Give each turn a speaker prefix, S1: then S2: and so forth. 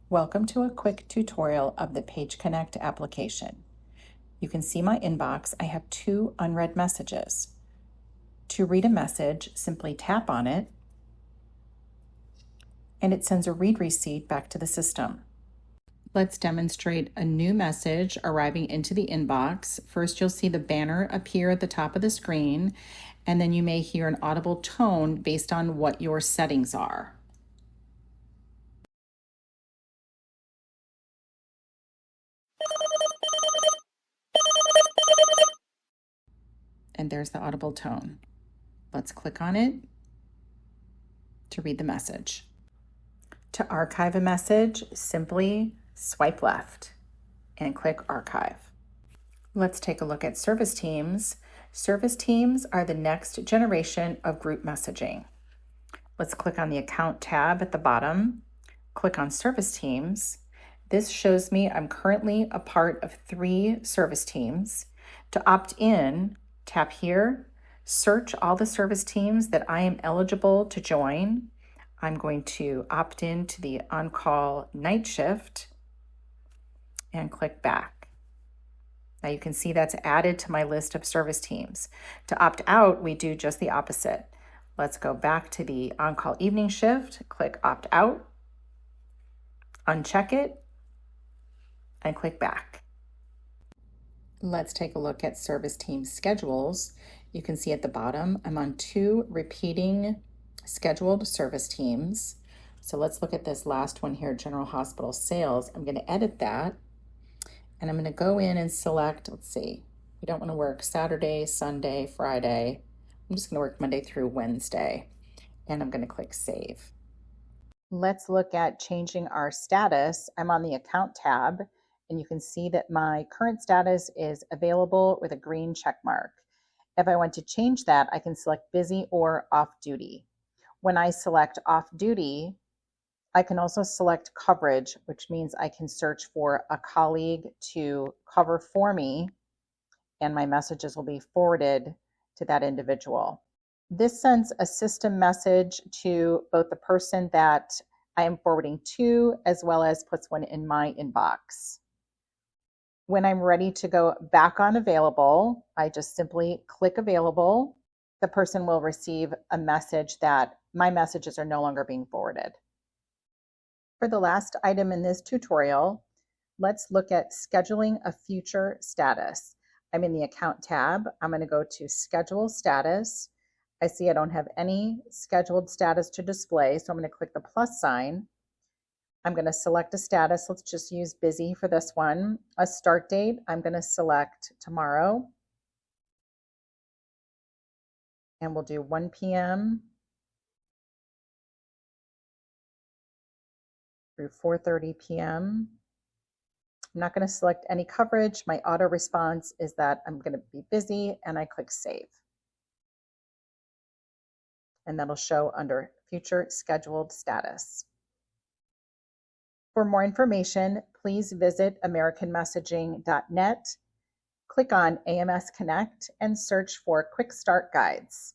S1: Welcome to a quick tutorial of the PageConnect application. You can see my inbox. I have 2 unread messages. To read a message, simply tap on it, and it sends a read receipt back to the system. Let's demonstrate a new message arriving into the inbox. First, you'll see the banner appear at the top of the screen, and then you may hear an audible tone based on what your settings are. And there's the audible tone. Let's click on it to read the message. To archive a message, simply swipe left and click Archive. Let's take a look at service teams. Service teams are the next generation of group messaging. Let's click on the Account tab at the bottom, click on Service Teams. This shows me I'm currently a part of 3 service teams. To opt in, tap here, search all the service teams that I am eligible to join. I'm going to opt in to the on-call night shift and click back. Now you can see that's added to my list of service teams. To opt out, we do just the opposite. Let's go back to the on-call evening shift, click opt out, uncheck it, and click back. Let's take a look at service team schedules. You can see at the bottom, I'm on 2 repeating scheduled service teams. So let's look at this last one here, General Hospital Sales. I'm going to edit that, and I'm going to go in and select, let's see, we don't want to work Saturday, Sunday, Friday. I'm just going to work Monday through Wednesday, and I'm going to click Save. Let's look at changing our status. I'm on the Account tab, and you can see that my current status is available with a green check mark. If I want to change that, I can select busy or off duty. When I select off duty, I can also select coverage, which means I can search for a colleague to cover for me, and my messages will be forwarded to that individual. This sends a system message to both the person that I am forwarding to, as well as puts one in my inbox. When I'm ready to go back on available, I just simply click available. The person will receive a message that my messages are no longer being forwarded. For the last item in this tutorial, let's look at scheduling a future status. I'm in the Account tab. I'm going to go to Schedule Status. I see I don't have any scheduled status to display, so I'm going to click the plus sign. I'm going to select a status. Let's just use busy for this one. A start date, I'm going to select tomorrow. And we'll do 1 p.m. through 4:30 p.m. I'm not going to select any coverage. My auto response is that I'm going to be busy, and I click Save. And that'll show under Future Scheduled Status. For more information, please visit americanmessaging.net, click on AMS Connect, and search for Quick Start Guides.